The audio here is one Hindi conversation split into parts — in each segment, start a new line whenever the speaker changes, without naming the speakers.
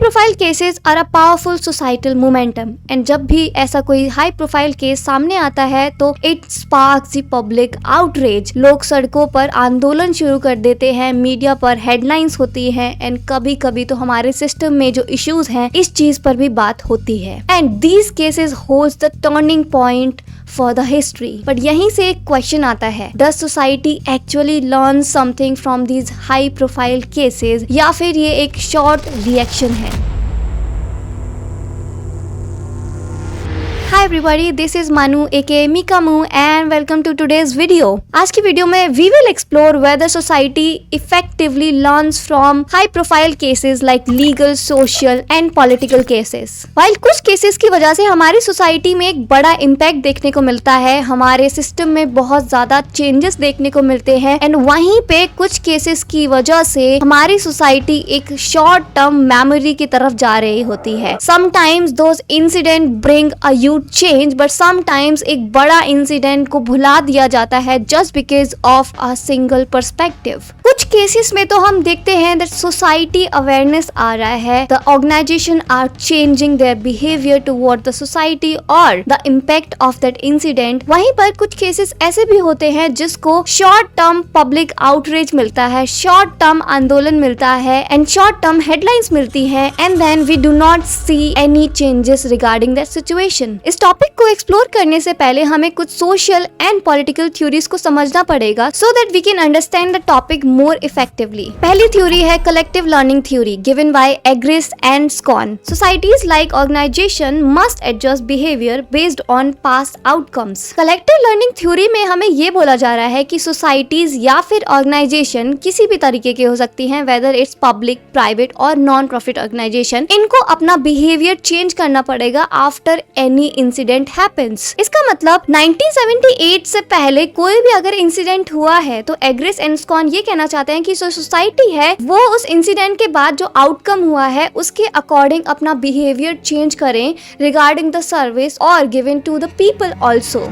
Profile cases are a powerful societal momentum and जब भी ऐसा कोई हाई प्रोफाइल केस सामने आता है तो it sparks the public outrage. लोग सड़कों पर आंदोलन शुरू कर देते हैं, मीडिया पर हेडलाइंस होती है एंड कभी कभी तो हमारे सिस्टम में जो इश्यूज हैं इस चीज पर भी बात होती है and these cases holds the turning point for the history. But यहीं से एक क्वेश्चन आता है, does society actually learn something from these high profile cases या फिर ये एक शॉर्ट रिएक्शन है? Hi everybody, this is Manu aka Mikamu and welcome to today's video. आज की वीडियो में we will explore whether society effectively learns from high profile cases like legal, social and political cases. While कुछ cases की वजह से हमारी सोसाइटी में एक बड़ा impact देखने को मिलता है, हमारे सिस्टम में बहुत ज्यादा चेंजेस देखने को मिलते हैं एंड वहीं पे कुछ केसेस की वजह से हमारी सोसाइटी एक शॉर्ट टर्म मेमोरी की तरफ जा रही होती है। Sometimes those incidents bring a huge change but sometimes एक बड़ा इंसिडेंट को भुला दिया जाता है just because of a single perspective. कुछ केसेस में तो हम देखते हैं दैट सोसाइटी अवेयरनेस आ रहा है, the organisation are changing their behaviour toward the society और the impact of that incident. वहीं पर कुछ केसेस ऐसे भी होते हैं जिसको शॉर्ट टर्म पब्लिक आउटरीच मिलता है, शॉर्ट टर्म आंदोलन मिलता है एंड शॉर्ट टर्म हेडलाइंस मिलती है and then we do not see any changes regarding that situation. इस टॉपिक को एक्सप्लोर करने से पहले हमें कुछ सोशल एंड पॉलिटिकल थ्योरीज को समझना पड़ेगा so that we can understand the topic more effectively. पहली थ्योरी है collective learning theory given by Argyris and Schon. Societies like organisation must adjust behaviour based on past outcomes. Collective learning theory में हमें ये बोला जा रहा है कि सोसाइटीज या फिर ऑर्गेनाइजेशन किसी भी तरीके की हो सकती हैं, वेदर इट्स पब्लिक, प्राइवेट और नॉन प्रॉफिट ऑर्गेनाइजेशन, इनको अपना बिहेवियर चेंज करना पड़ेगा आफ्टर एनी इंसिडेंट हैपेंस। इसका मतलब 1978 से पहले कोई भी अगर इंसिडेंट हुआ है तो एग्रिस एंड स्कॉन ये कहना चाहते हैं कि जो सोसाइटी है वो उस इंसिडेंट के बाद जो आउटकम हुआ है उसके अकॉर्डिंग अपना बिहेवियर चेंज करें रिगार्डिंग द सर्विस और given to the people also.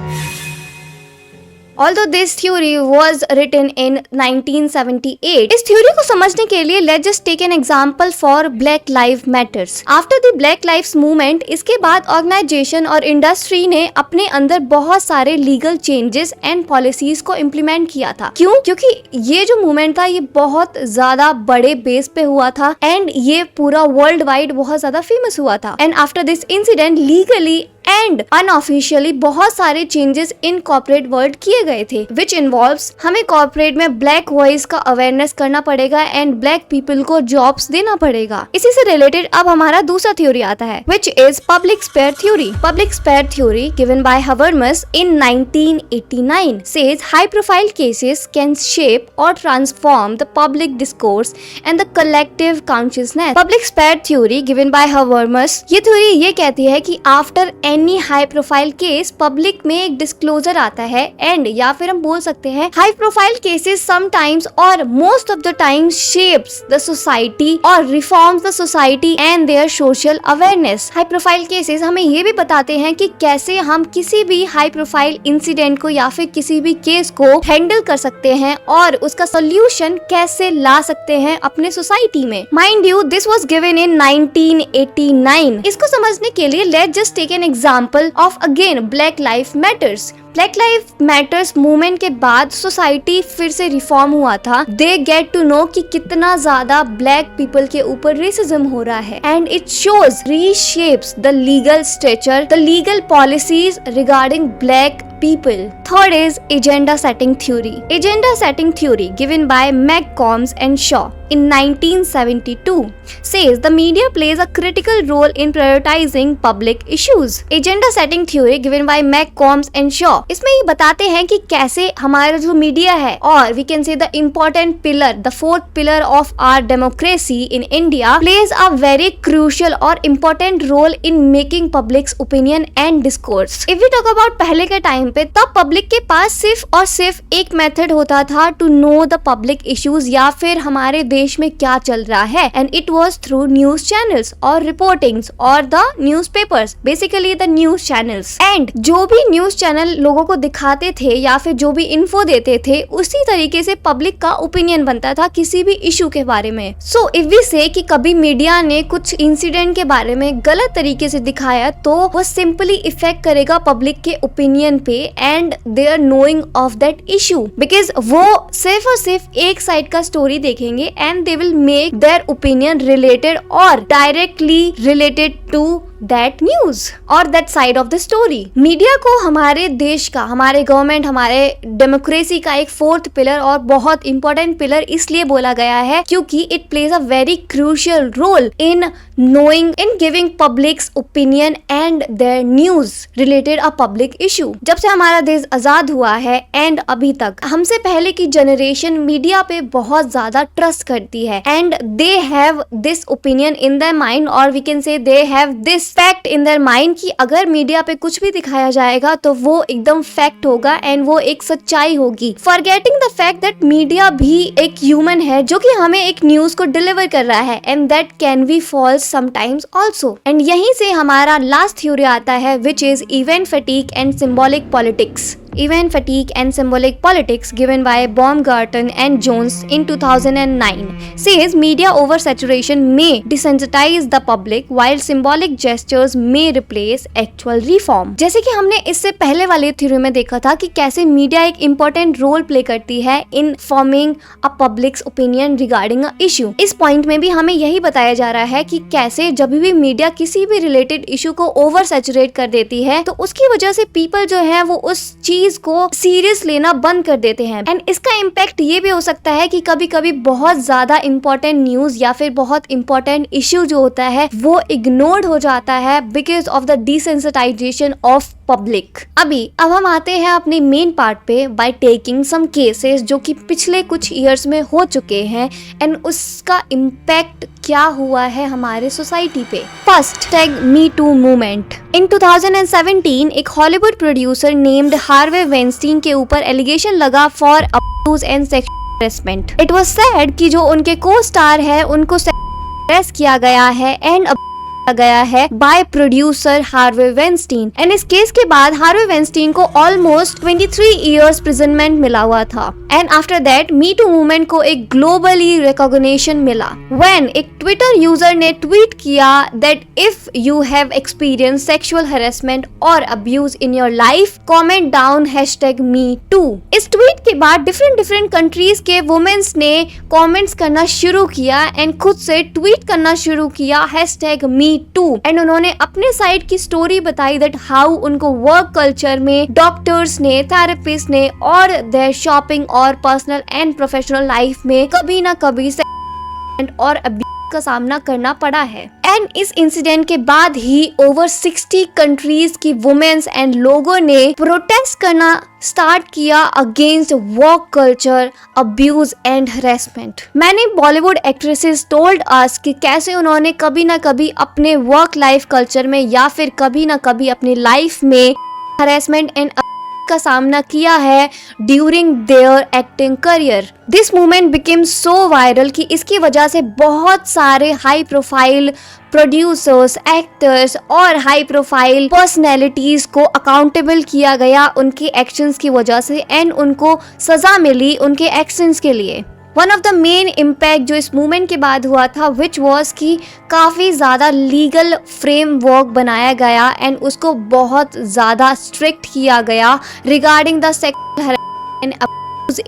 Although this theory was written in 1978, इस थ्योरी को समझने के लिए let's just take an example for Black Lives Matters. After the Black Lives Movement, इसके बाद ऑर्गेनाइजेशन और इंडस्ट्री ने अपने अंदर बहुत सारे लीगल चेंजेस एंड पॉलिसीज को इम्प्लीमेंट किया था। क्यों? क्योंकि ये जो मूवमेंट था ये बहुत ज्यादा बड़े बेस पे हुआ था एंड ये पूरा वर्ल्ड वाइड बहुत ज्यादा फेमस हुआ था and after this incident legally and unofficially बहुत सारे चेंजेस इन कॉर्पोरेट वर्ल्ड किए गए थे विच इन्वॉल्व्स हमें कॉर्पोरेट में ब्लैक वॉइस का अवेयरनेस करना पड़ेगा एंड ब्लैक पीपल को जॉब्स देना पड़ेगा। इसी से रिलेटेड अब हमारा दूसरा थ्योरी आता है which is public sphere theory. Public sphere theory given by Habermas in 1989 says high profile cases can shape और transform the public discourse and the collective consciousness. Public sphere theory given by Habermas, ये थ्योरी ये कहती है कि after any high profile case public में एक डिस्क्लोजर आता है एंड या फिर हम बोल सकते हैं हाई प्रोफाइल केसेस समटाइम्स और most of the time shapes the society और reforms the society and their social awareness. High profile cases हमें ये भी बताते हैं कि कैसे हम किसी भी हाई प्रोफाइल इंसिडेंट को या फिर किसी भी केस को हैंडल कर सकते हैं और उसका सोल्यूशन कैसे ला सकते हैं अपने सोसाइटी में। Mind you this was given in 1989। इसको समझने के लिए let's just take an example of again black life matters. Black life matters movement के बाद सोसाइटी फिर से रिफॉर्म हुआ था। दे गेट टू नो कि कितना ज्यादा ब्लैक पीपल के ऊपर रेसिज्म हो रहा है and it shows reshapes the legal structure, the legal policies regarding black people. Third is agenda setting theory. Agenda setting theory given by McCombs and Shaw in 1972 says the media plays a critical role in prioritizing public issues. Agenda setting theory given by McCombs and Shaw, इसमें ये बताते हैं कि कैसे हमारा जो मीडिया है और we can say the important pillar, the fourth pillar of our democracy in India plays a very crucial or important role in making public's opinion and discourse. If we talk about पहले के टाइम पे तब पब्लिक के पास सिर्फ और सिर्फ एक मेथड होता था to know the public issues या फिर हमारे देश में क्या चल रहा है, and it was through news channels और रिपोर्टिंग्स और the newspapers, basically the news channels. And जो भी न्यूज चैनल लोगों को दिखाते थे या फिर जो भी इन्फो देते थे, उसी तरीके से पब्लिक का ओपिनियन बनता था किसी भी इशू के बारे में। सो इफ वी से कि कभी मीडिया ने कुछ इंसिडेंट के बारे में गलत तरीके से दिखाया, तो वो सिंपली इफेक्ट करेगा पब्लिक के ओपिनियन पे and their knowing of that issue, because वो सिर्फ और सिर्फ एक साइड का स्टोरी देखेंगे and they will make their opinion related और directly related to that news और that side of the story. Media को हमारे देश का, हमारे गवर्नमेंट, हमारे डेमोक्रेसी का एक फोर्थ पिलर और बहुत इंपॉर्टेंट पिलर इसलिए बोला गया है क्योंकि it plays a very crucial role in knowing in giving public's opinion and their news related a public issue। जब से हमारा देश आजाद हुआ है एंड अभी तक हमसे पहले की जनरेशन मीडिया पे बहुत ज्यादा ट्रस्ट करती है and they have this opinion in their mind, और we can say they have this fact in their mind कि अगर मीडिया पे कुछ भी दिखाया जाएगा तो वो एकदम फैक्ट होगा एंड वो एक सच्चाई होगी, forgetting the fact that media भी एक ह्यूमन है जो कि हमें एक न्यूज को डिलीवर कर रहा है and that can be false sometimes also। And यहीं से हमारा लास्ट थ्योरी आता है which is event fatigue and symbolic politics। Event fatigue and symbolic politics given by Baumgarten and Jones in 2009 says media oversaturation may desensitize the public while symbolic gestures may replace actual reform। जैसे कि हमने इससे पहले वाले थ्योरी में देखा था कि कैसे मीडिया एक इम्पोर्टेंट रोल प्ले करती है in forming a publics opinion regarding a issue. इस पॉइंट में भी हमें यही बताया जा रहा है कि कैसे जब भी मीडिया किसी भी रिलेटेड इशू को ओवर सैचुरेट कर देती है तो उसकी वजह से पीपल जो है वो उस चीज को सीरियस लेना बंद कर देते हैं। एंड इसका इम्पैक्ट ये भी हो सकता है कि कभी कभी बहुत ज्यादा इंपॉर्टेंट न्यूज या फिर बहुत इंपॉर्टेंट इश्यू जो होता है वो इग्नोर्ड हो जाता है because of the desensitization of public. अब हम आते हैं अपने मेन पार्ट पे बाय टेकिंग सम केसेस जो कि पिछले कुछ ईयर्स में हो चुके हैं एंड उसका इम्पैक्ट क्या हुआ है हमारे सोसाइटी पे। First, tag me too movement. In 2017 एक Hollywood producer named Harvey Weinstein के ऊपर एलिगेशन लगा for abuse and sexual harassment. It was said कि जो उनके को स्टार है उनको अरेस्ट किया गया है एंड गया है बाय प्रोड्यूसर हार्वे वेनस्टीन। एंड इस केस के बाद हार्वे वेनस्टीन को ऑलमोस्ट 23 इयर्स प्रिजनमेंट मिला हुआ था। And after that me too movement को एक ग्लोबली रिकॉग्निशन मिला व्हेन एक ट्विटर यूजर ने ट्वीट किया that if you have experience sexual harassment और abuse in your life, comment down #me2। इस ट्वीट के बाद डिफरेंट कंट्रीज के वुमेन्स ने कमेंट्स करना शुरू किया एंड खुद से ट्वीट करना शुरू किया #me2। एंड उन्होंने अपने साइड की स्टोरी बताई दैट हाउ उनको वर्क कल्चर में डॉक्टर्स ने, थेरेपिस्ट ने और देयर शॉपिंग और पर्सनल एंड प्रोफेशनल लाइफ में कभी ना कभी और अब्यूज का सामना करना पड़ा है। एंड इस इंसिडेंट के बाद ही ओवर 60 कंट्रीज की वुमेन्स एंड लोगों ने प्रोटेस्ट करना स्टार्ट किया against work culture abuse and harassment. मैंने बॉलीवुड एक्ट्रेसेस टोल्ड अस कि कैसे उन्होंने कभी ना कभी अपने वर्क लाइफ कल्चर में या फिर कभी ना कभी अपनी लाइफ में हरेसमेंट एंड का सामना किया है during their acting career. This movement became so viral कि इसकी वजह से बहुत सारे हाई प्रोफाइल प्रोड्यूसर्स, एक्टर्स और हाई प्रोफाइल पर्सनैलिटीज को अकाउंटेबल किया गया उनके एक्शंस की वजह से एंड उनको सजा मिली उनके एक्शंस के लिए। One of the main impact जो इस मूवमेंट के बाद हुआ था विच वॉज कि काफ़ी ज़्यादा लीगल फ्रेमवर्क बनाया गया एंड उसको बहुत ज़्यादा स्ट्रिक्ट किया गया regarding the sexual harassment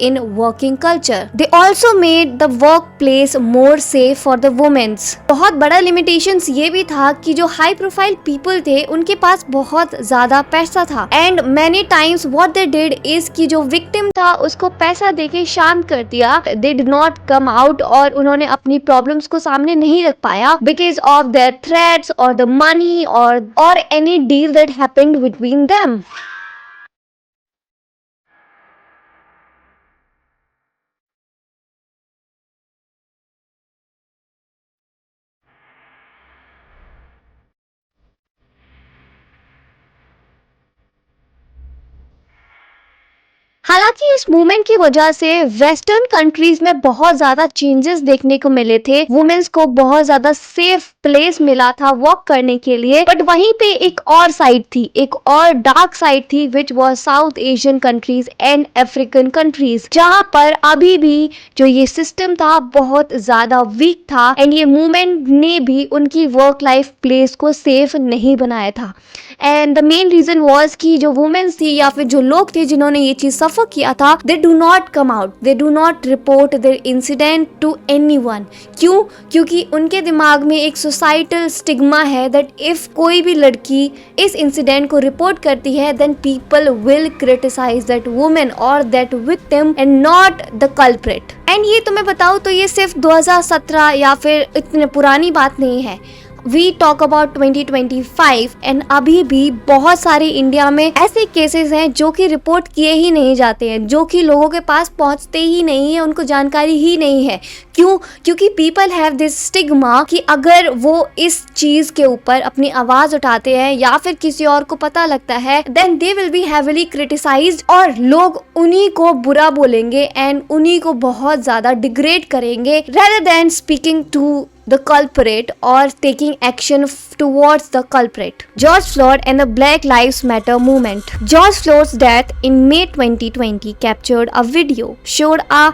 in working culture. They also made the workplace more safe for the women. बहुत बड़ा limitations ये भी था कि जो high profile people थे उनके पास बहुत ज़्यादा पैसा था and many times what they did is कि जो victim था उसको पैसा देके शांत कर दिया। They did not come out और उन्होंने अपनी problems को सामने नहीं रख पाया because of their threats or the money or any deal that happened between them. हालांकि इस मूवमेंट की वजह से वेस्टर्न कंट्रीज में बहुत ज्यादा चेंजेस देखने को मिले थे, वुमेन्स को बहुत ज्यादा सेफ प्लेस मिला था वॉक करने के लिए, बट वहीं पे एक और साइड थी, एक और डार्क साइड थी, which was south Asian countries and African countries, जहां पर अभी भी जो ये सिस्टम था बहुत ज्यादा वीक था एंड ये मूवमेंट ने भी उनकी वर्क लाइफ प्लेस को सेफ नहीं बनाया था। And the main reason was कि जो वुमेन्स थी या फिर जो लोग थे जिन्होंने ये चीज सफर किया था, they do not come out, they do not report their incident to anyone. क्यों? क्योंकि उनके दिमाग में एक सोसाइटल स्टिग्मा है दैट इफ कोई भी लड़की इस इंसिडेंट को रिपोर्ट करती है then people will criticise that women और that victim and not the culprit. And ये तुम्हें बताऊं तो ये सिर्फ 2017 या फिर इतनी पुरानी बात नहीं है, वी टॉक अबाउट 2025 एंड अभी भी बहुत सारे इंडिया में ऐसे केसेस हैं जो कि रिपोर्ट किए ही नहीं जाते हैं, जो कि लोगों के पास पहुंचते ही नहीं है, उनको जानकारी ही नहीं है। क्यों? क्योंकि पीपल हैव दिस स्टिग्मा कि अगर वो इस चीज के ऊपर अपनी आवाज उठाते हैं या फिर किसी और को पता लगता है then they will be heavily criticised और लोग उन्हीं को बुरा बोलेंगे एंड उन्हीं को बहुत ज्यादा डिग्रेड करेंगे rather than speaking to the culprit or taking action towards the culprit. George Floyd and the Black Lives Matter movement. George Floyd's death in May 2020 captured a video showed a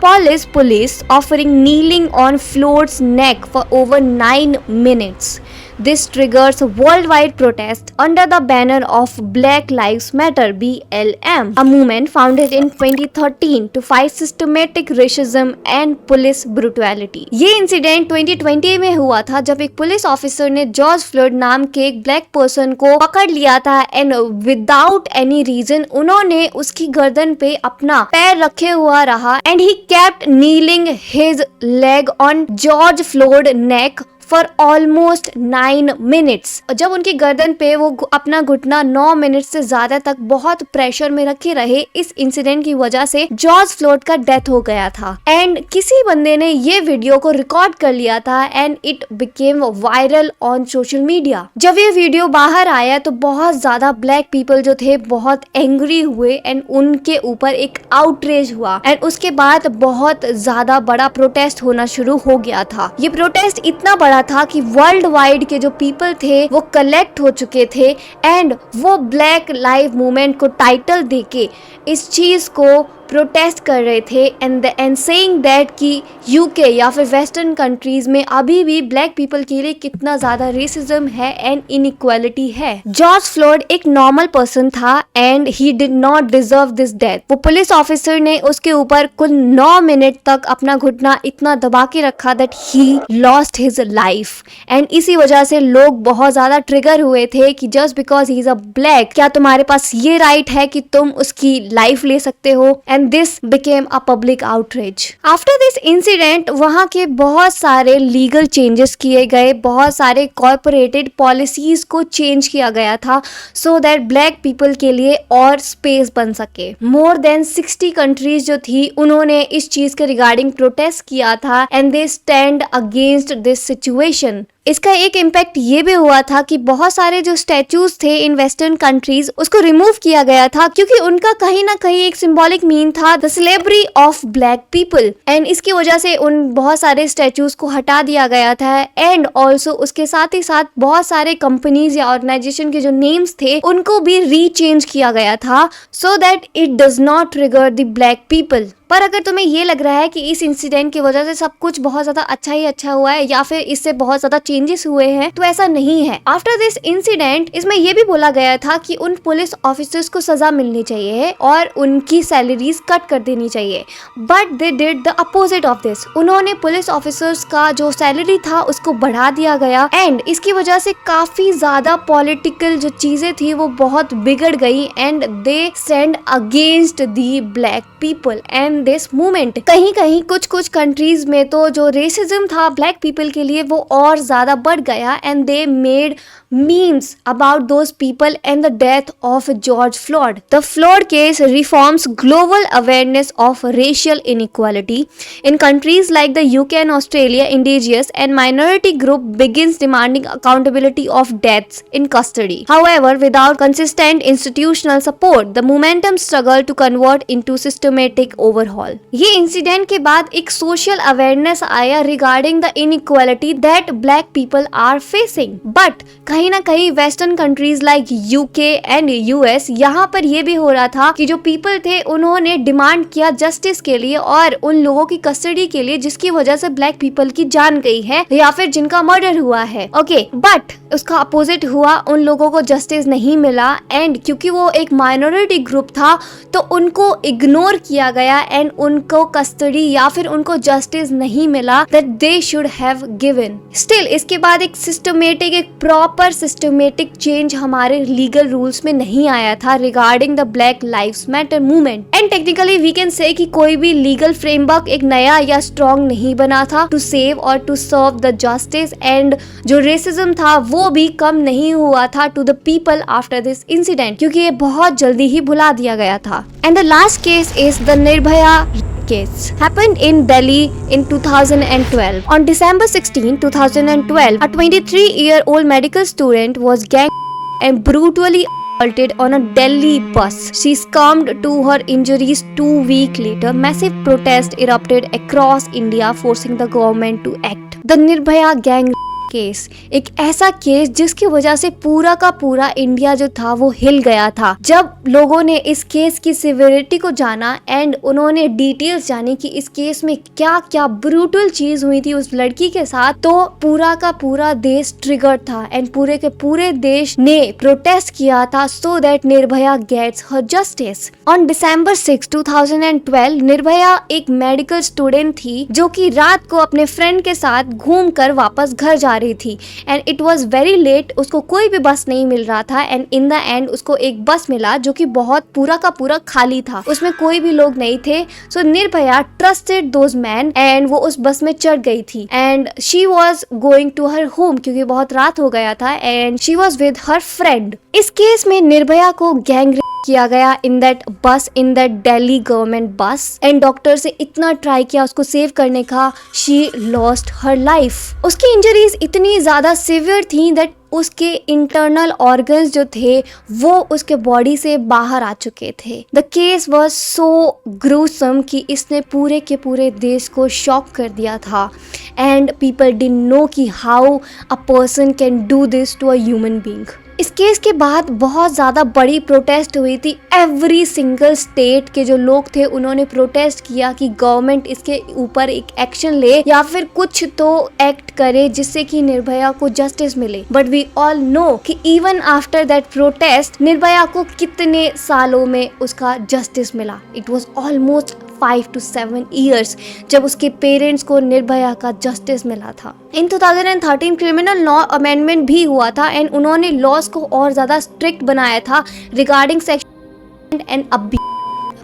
police offering kneeling on Floyd's neck for over 9 minutes. This triggers worldwide protest under the banner of Black Lives Matter (BLM), a movement founded in 2013 to fight systematic racism and police brutality. ये इंसिडेंट 2020 में हुआ था जब एक पुलिस ऑफिसर ने जॉर्ज फ्लॉयड नाम के एक ब्लैक पर्सन को पकड़ लिया था एंड विदाउट एनी रीजन उन्होंने उसकी गर्दन पे अपना पैर रखे हुआ रहा and he kept kneeling his leg on George Floyd neck for almost 9 minutes. जब उनकी गर्दन पे वो अपना घुटना 9 मिनट से ज्यादा तक बहुत प्रेशर में रखे रहे, इस इंसिडेंट की वजह से जॉर्ज फ्लॉयड का डेथ हो गया था एंड किसी बंदे ने ये वीडियो को रिकॉर्ड कर लिया था and it became viral on social media. जब ये वीडियो बाहर आया तो बहुत ज्यादा ब्लैक पीपल जो थे बहुत एंग्री हुए एंड उनके ऊपर एक आउटरेज हुआ एंड उसके बाद बहुत ज्यादा बड़ा प्रोटेस्ट होना शुरू हो गया था। ये प्रोटेस्ट इतना बड़ा था कि वर्ल्ड वाइड के जो पीपल थे वो कलेक्ट हो चुके थे एंड वो ब्लैक लाइव मूवमेंट को टाइटल देके इस चीज को प्रोटेस्ट कर रहे थे एंड सेइंग दैट कि यूके या फिर वेस्टर्न कंट्रीज में अभी भी ब्लैक पीपल के लिए कितना ज्यादा रेसिज्म है एंड इनइक्वालिटी है। जॉर्ज फ्लॉयड एक नॉर्मल पर्सन था and he did not deserve this death. वो पुलिस ऑफिसर ने उसके ऊपर कुल 9 मिनट तक अपना घुटना इतना दबा के रखा that he lost his life and इसी वजह से लोग बहुत ज्यादा ट्रिगर हुए थे कि just because he is a black, क्या तुम्हारे पास ये राइट है कि तुम उसकी लाइफ ले सकते हो? and this became a public outrage. After this incident, वहाँ के बहुत सारे legal changes किए गए, बहुत सारे corporated policies को change किया गया था so that black people के लिए और space बन सके। More than 60 countries जो थी उन्होंने इस चीज के regarding protest किया था and they stand against this situation. इसका एक इम्पैक्ट ये भी हुआ था कि बहुत सारे जो स्टैचूज थे इन वेस्टर्न कंट्रीज उसको रिमूव किया गया था क्योंकि उनका कहीं ना कहीं एक सिंबॉलिक मीन था the slavery of black people and इसकी वजह से उन बहुत सारे स्टैचूज को हटा दिया गया था एंड ऑल्सो उसके साथ ही साथ बहुत सारे कंपनीज या ऑर्गेनाइजेशन के जो नेम्स थे उनको भी रीचेंज किया गया था so that it does not trigger the black people. पर अगर तुम्हें ये लग रहा है कि इस इंसिडेंट की वजह से सब कुछ बहुत ज्यादा अच्छा ही अच्छा हुआ है या फिर इससे बहुत ज्यादा चेंजेस हुए हैं तो ऐसा नहीं है। आफ्टर दिस इंसिडेंट इसमें ये भी बोला गया था कि उन पुलिस ऑफिसर्स को सजा मिलनी चाहिए और उनकी सैलरीज कट कर देनी चाहिए, but they did the opposite of this. उन्होंने पुलिस ऑफिसर्स का जो सैलरी था उसको बढ़ा दिया गया एंड इसकी वजह से काफी ज्यादा पॉलिटिकल जो चीजें थी वो बहुत बिगड़ गई and they stand against the black people and in this movement. कहीं कहीं कुछ कुछ कंट्रीज में तो जो रेसिज्म था ब्लैक पीपल के लिए वो और ज्यादा बढ़ गया and they made memes about those people and the death of George Floyd. The Floyd case reforms global awareness of racial inequality. In countries like the UK and Australia, indigenous and minority group begins demanding accountability of deaths in custody. However, without consistent institutional support, the momentum struggled to convert into systematic overhaul. ये इंसिडेंट के बाद एक सोशल अवेयरनेस आया regarding the inequality that black people are facing, but कहीं ना कहीं western countries like UK and US यहाँ पर ये भी हो रहा था कि जो पीपल थे उन्होंने डिमांड किया जस्टिस के लिए और उन लोगों की कस्टडी के लिए जिसकी वजह से ब्लैक पीपल की जान गई है या फिर जिनका मर्डर हुआ है। ओके, बट उसका अपोजिट हुआ, उन लोगों को जस्टिस नहीं मिला एंड क्योंकि वो एक माइनॉरिटी ग्रुप था तो उनको इग्नोर किया गया एंड उनको कस्टडी या फिर उनको जस्टिस नहीं मिला that they should have given. Still इसके बाद एक सिस्टमेटिक, एक प्रॉपर सिस्टमेटिक चेंज हमारे लीगल रूल्स में नहीं आया था regarding the black lives matter movement and technically we can say कि कोई भी लीगल फ्रेमवर्क एक नया या स्ट्रॉन्ग नहीं बना था टू सेव और to serve the justice and जो रेसिज्म था वो भी कम नहीं हुआ था to the people after this incident क्योंकि ये बहुत जल्दी ही भुला दिया गया था। And the last case is the Nirbhaya case happened in Delhi in 2012. On December 16, 2012, a 23-year-old medical student was ganged and brutally assaulted on a Delhi bus. She succumbed to her injuries 2 weeks later. Massive protest erupted across India, forcing the government to act. The Nirbhaya gang case एक ऐसा केस जिसकी वजह से पूरा का पूरा इंडिया जो था वो हिल गया था। जब लोगों ने इस केस की सिवियरिटी को जाना एंड उन्होंने डिटेल्स जानी कि इस केस में क्या क्या ब्रूटल चीज हुई थी उस लड़की के साथ, तो पूरा का पूरा देश ट्रिगर था एंड पूरे के पूरे देश ने प्रोटेस्ट किया था so that Nirbhaya gets her justice. On December 6, 2012 Nirbhaya एक मेडिकल स्टूडेंट थी जो कि रात को अपने फ्रेंड के साथ घूम कर वापस घर जा रही थी and it was very late. उसको कोई भी बस नहीं मिल रहा था एंड इन द एंड उसको एक बस मिला जो कि बहुत पूरा का पूरा खाली था, उसमें कोई भी लोग नहीं थे। So Nirbhaya trusted those man and वो उस बस में चढ़ गई थी and she was going to her home क्योंकि बहुत रात हो गया था and she was with her friend. इस केस में निर्भया को गैंग किया गया in that bus, in that Delhi government bus and doctor से इतना ट्राई किया उसको सेव करने का, शी लॉस्ट हर लाइफ। उसकी इंजरीज इतनी ज्यादा सिवियर थी दैट उसके इंटरनल ऑर्गन्स जो थे वो उसके बॉडी से बाहर आ चुके थे। The case was so gruesome कि इसने पूरे के पूरे देश को शॉक कर दिया था एंड पीपल डिडंट नो कि how a person can do this to a human being. इस केस के बाद बहुत ज़्यादा बड़ी प्रोटेस्ट हुई थी। एवरी सिंगल स्टेट के जो लोग थे उन्होंने प्रोटेस्ट किया कि गवर्नमेंट इसके ऊपर एक एक्शन ले या फिर कुछ तो एक्ट करे जिससे कि निर्भया को जस्टिस मिले। बट वी ऑल नो कि even after that protest Nirbhaya को कितने सालों में उसका जस्टिस मिला। It was almost 5 to 7 years जब उसके पेरेंट्स को निर्भया का जस्टिस मिला था। इन 2013 क्रिमिनल लॉ अमेंडमेंट भी हुआ था एंड उन्होंने लॉज को और ज्यादा स्ट्रिक्ट बनाया था regarding section and abuse.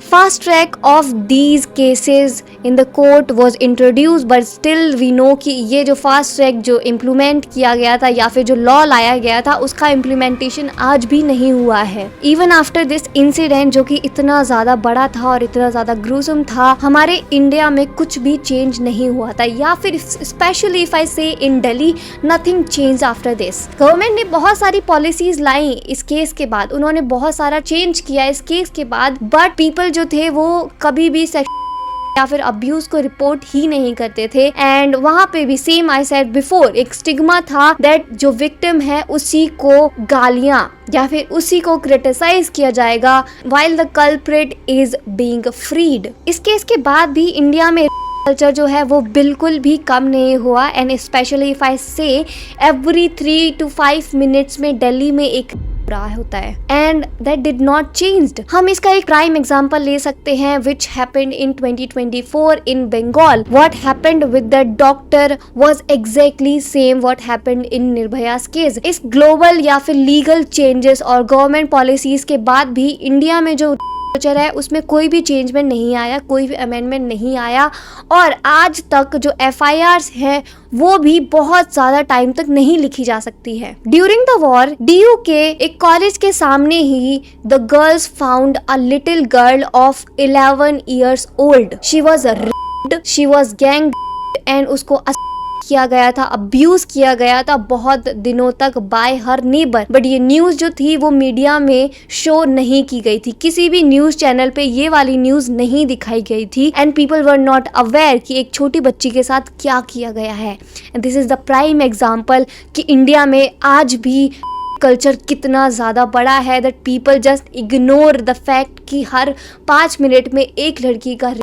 Fast track of these cases in the court was introduced, but still we know कि ये जो fast track जो implement किया गया था या फिर जो law लाया गया था उसका implementation आज भी नहीं हुआ है। Even after this incident जो कि इतना ज़्यादा बड़ा था और इतना ज़्यादा gruesome था, हमारे इंडिया में कुछ भी change नहीं हुआ था या फिर especially if I say in Delhi, nothing changed after this। Government ने बहुत सारी पॉलिसीज लाई इस केस के बाद, उन्होंने बहुत सारा चेंज किया इस केस के बाद, बट पीपल जो थे वो कभी भी या फिर अब्यूज को रिपोर्ट ही नहीं करते थे एंड वहाँ पे भी सेम आई सेड बिफोर एक स्टिग्मा था दैट जो विक्टिम है उसी को गालियां या फिर उसी को क्रिटिसाइज किया जाएगा while the culprit is being freed. इस केस के बाद भी इंडिया में कल्चर जो है वो बिल्कुल भी कम नहीं हुआ एंड स्पेशली इफ आई से एवरी 3 to 5 मिनट्स में दिल्ली में एक होता है and that did not changed. हम इसका एक प्राइम एग्जांपल ले सकते हैं which happened in 2024 in Bengal. What happened with the doctor was exactly same what happened in Nirbhaya's case. इस ग्लोबल या फिर लीगल चेंजेस और गवर्नमेंट पॉलिसीज के बाद भी इंडिया में जो कल्चर है उसमें कोई भी चेंजमेंट नहीं आया, कोई भी अमेंडमेंट नहीं आया और आज तक जो FIRs हैं वो भी बहुत ज़्यादा टाइम तक नहीं लिखी जा सकती है। ड्यूरिंग द वॉर DU के एक कॉलेज के सामने ही the girls found a little girl of 11 years old. She was raped, she was gang and उसको किया गया था, अब्यूज किया गया था बहुत दिनों तक बाय हर नेबर। बट ये न्यूज़ जो थी वो मीडिया में शो नहीं की गई थी, किसी भी न्यूज़ चैनल पे ये वाली न्यूज़ नहीं दिखाई गई थी and people were not aware कि एक छोटी बच्ची के साथ क्या किया गया है। And this is the prime example कि इंडिया में आज भी कल्चर कितना ज़्यादा बड़ा है that people just ignore the fact कि हर 5 मिनट में एक लड़की का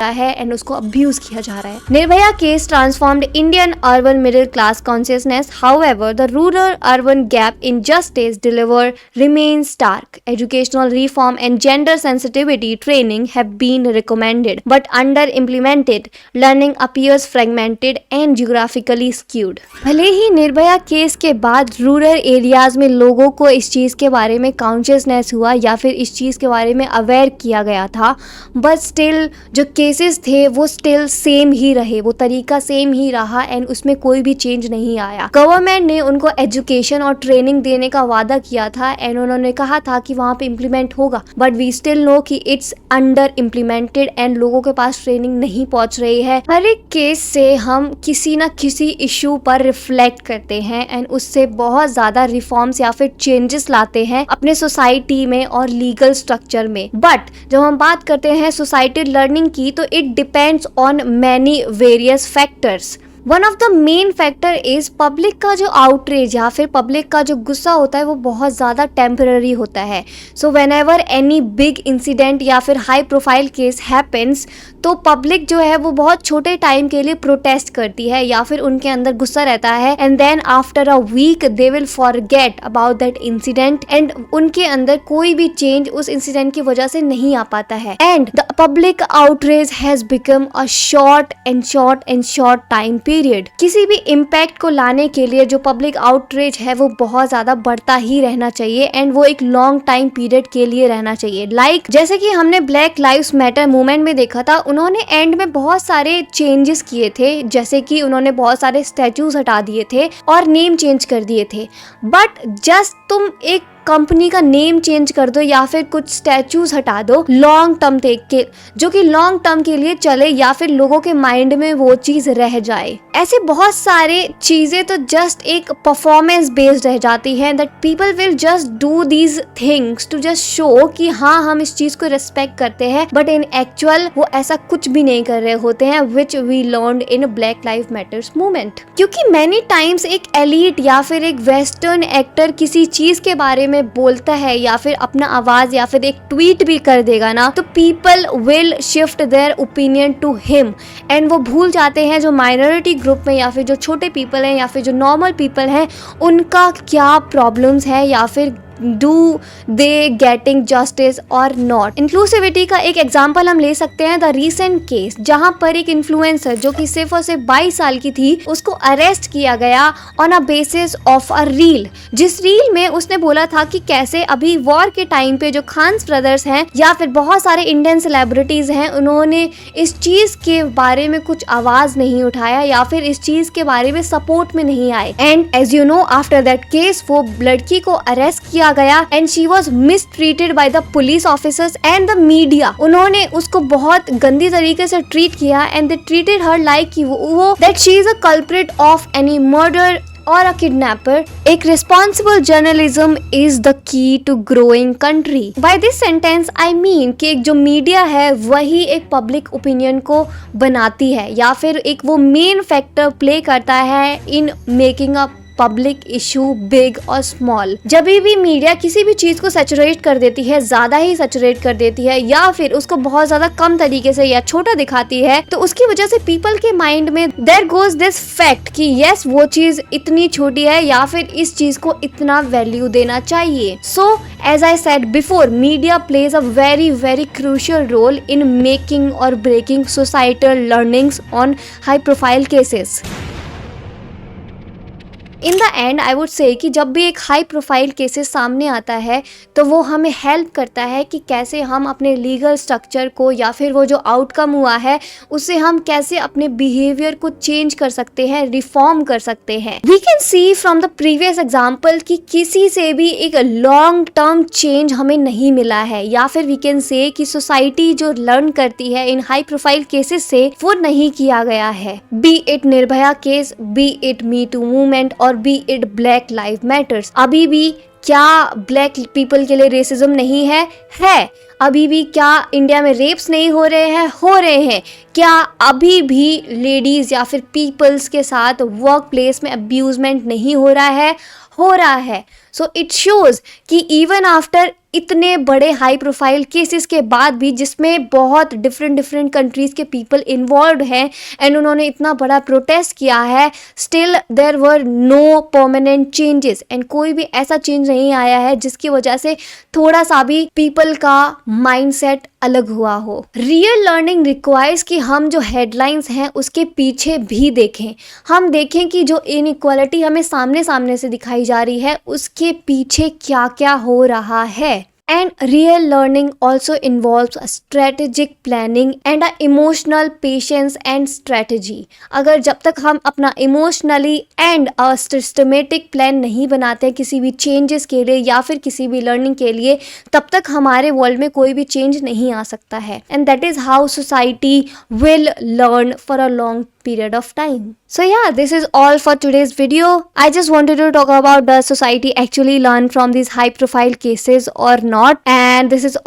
है एंड उसको अब्यूज किया जा रहा है। Nirbhaya case transformed Indian urban middle class consciousness, however the rural urban gap in justice deliver remain stark. Educational reform and gender sensitivity training have been recommended but under implemented learning appears fragmented and geographically skewed. भले ही निर्भया केस के बाद रूरल एरियाज में लोगों को इस चीज के बारे में कॉन्शियसनेस हुआ या फिर इस चीज के बारे में अवेयर किया गया था, बट स्टिल जो केसेस थे वो स्टिल सेम ही रहे, वो तरीका सेम ही रहा एंड उसमें कोई भी चेंज नहीं आया। गवर्नमेंट ने उनको एजुकेशन और ट्रेनिंग देने का वादा किया था एंड उन्होंने कहा था कि वहाँ पे इम्प्लीमेंट होगा, बट वी स्टिल नो कि इट्स अंडर इम्प्लीमेंटेड एंड लोगों के पास ट्रेनिंग नहीं पहुँच रही है। हर एक केस से हम किसी ना किसी इशू पर रिफ्लेक्ट करते हैं एंड उससे बहुत ज़्यादा रिफॉर्म्स या फिर चेंजेस लाते हैं अपने सोसाइटी में और लीगल स्ट्रक्चर में। बट जब हम बात करते हैं सोसाइटी लर्निंग की तो it depends on many various factors. One of the main factor is public का जो आउटरीच या फिर पब्लिक का जो गुस्सा होता है वो बहुत ज़्यादा टेम्पररी होता है। So when ever any big incident या फिर हाई प्रोफाइल केस हैपन्स तो पब्लिक जो है वो बहुत छोटे टाइम के लिए प्रोटेस्ट करती है या फिर उनके अंदर गुस्सा रहता है and then after a week they will forget about that incident and उनके अंदर कोई भी चेंज उस इंसिडेंट की वजह से नहीं आ पाता है and the public outreach has become a short time period. किसी भी इम्पैक्ट को लाने के लिए जो पब्लिक आउटरीच है वो बहुत ज्यादा बढ़ता ही रहना चाहिए एंड वो एक लॉन्ग टाइम पीरियड के लिए रहना चाहिए। लाइक जैसे कि हमने ब्लैक लाइव्स मैटर मूवमेंट में देखा था, उन्होंने एंड में बहुत सारे चेंजेस किए थे, जैसे कि उन्होंने बहुत सारे स्टैचूज हटा दिए थे और नेम चेंज कर दिए थे। बट जस्ट तुम एक कंपनी का नेम चेंज कर दो या फिर कुछ स्टैचूज हटा दो लॉन्ग टर्म के, जो कि लॉन्ग टर्म के लिए चले या फिर लोगों के माइंड में वो चीज रह जाए। ऐसे बहुत सारे चीजें तो जस्ट एक परफॉर्मेंस बेस्ड रह जाती हैं that people will just do these things to just show कि हाँ हम इस चीज को रिस्पेक्ट करते हैं, बट इन एक्चुअल वो ऐसा कुछ भी नहीं कर रहे होते हैं, which we learned in black live matters movement. क्योंकि मैनी टाइम्स एक एलीट या फिर एक वेस्टर्न एक्टर किसी चीज के बारे में बोलता है या फिर अपना आवाज या फिर एक ट्वीट भी कर देगा ना, तो people will shift their opinion to him and वो भूल जाते हैं जो माइनॉरिटी ग्रुप में या फिर जो छोटे पीपल हैं या फिर जो नॉर्मल पीपल हैं उनका क्या प्रॉब्लम्स है या फिर डू दे गेटिंग जस्टिस और नॉट। इंक्लूसिविटी का एक एग्जाम्पल हम ले सकते हैं द रीसेंट केस, जहां पर एक इन्फ्लुएंसर जो कि सिर्फ और सिर्फ 22 साल की थी उसको अरेस्ट किया गया on a basis of a reel, जिस रील में उसने बोला था कि कैसे अभी वॉर के टाइम पे जो खान्स ब्रदर्स हैं या फिर बहुत सारे इंडियन सेलिब्रिटीज हैं उन्होंने इस चीज के बारे में कुछ आवाज नहीं उठाया या फिर इस चीज के बारे में सपोर्ट में नहीं आए। And as you know after that case वो लड़की को अरेस्ट किया गया and she was mistreated by the police officers and the media. उन्होंने उसको बहुत गंदी तरीके से ट्रीट किया and they treated her like वो that she is a culprit of any murder और अ किडनैपर। एक responsible journalism is the key to growing country. By this sentence I mean कि एक जो मीडिया है वही एक पब्लिक ओपिनियन को बनाती है या फिर एक वो मेन फैक्टर प्ले करता है in making a public issue big और स्मॉल। जब भी मीडिया किसी भी चीज को सैचुरेट कर देती है, ज्यादा ही सैचुरेट कर देती है या फिर उसको बहुत ज्यादा कम तरीके से या छोटा दिखाती है, तो उसकी वजह से पीपल के माइंड में देयर गोज दिस फैक्ट कि यस वो चीज इतनी छोटी है या फिर इस चीज को इतना वैल्यू देना चाहिए। So as I said before, media plays a very very crucial role in making और breaking societal learnings on high profile cases. In the end I would say कि जब भी एक हाई प्रोफाइल केसेस सामने आता है तो वो हमें हेल्प करता है कि कैसे हम अपने लीगल स्ट्रक्चर को या फिर वो जो आउटकम हुआ है उससे हम कैसे अपने बिहेवियर को चेंज कर सकते हैं, रिफॉर्म कर सकते हैं। We can see from the previous example कि किसी से भी एक लॉन्ग टर्म चेंज हमें नहीं मिला है, या फिर वी कैन से कि सोसाइटी जो लर्न करती है इन हाई प्रोफाइल केसेस से वो नहीं किया गया है। Be it Nirbhaya case, be it me too movement और be it black live matters. अभी भी क्या ब्लैक पीपल के लिए रेसिज्म नहीं है? है। अभी भी क्या इंडिया में रेप्स नहीं हो रहे हैं? हो रहे हैं। क्या अभी भी लेडीज या फिर पीपल्स के साथ वर्क प्लेस में अब्यूजमेंट नहीं हो रहा है? हो रहा है। सो इट शोज कि इवन आफ्टर इतने बड़े हाई प्रोफाइल केसेस के बाद भी, जिसमें बहुत डिफरेंट कंट्रीज के पीपल इन्वॉल्व हैं एंड उन्होंने इतना बड़ा प्रोटेस्ट किया है, still there were no permanent changes and कोई भी ऐसा चेंज नहीं आया है जिसकी वजह से थोड़ा सा भी पीपल का माइंडसेट अलग हुआ हो। रियल लर्निंग रिक्वायर्स कि हम जो हेडलाइंस हैं उसके पीछे भी देखें, हम देखें कि जो इनइक्वालिटी हमें सामने से दिखाई जा रही है उसके पीछे क्या क्या हो रहा है। And real learning also involves a strategic planning and a emotional patience and strategy. अगर जब तक हम अपना emotionally and a systematic plan नहीं बनाते हैं किसी भी changes के लिए या फिर किसी भी learning के लिए, तब तक हमारे world में कोई भी change नहीं आ सकता है। And that is how society will learn for a long period of time. So yeah, this is all for today's video. I just wanted to talk about does society actually learn from these high profile cases or not, and this is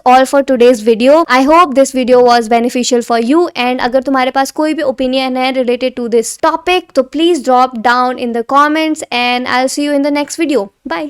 all for today's video. I hope this video was beneficial for you, and अगर तुम्हारे पास कोई भी opinion है related to this topic तो please drop down in the comments and I'll see you in the next video. Bye.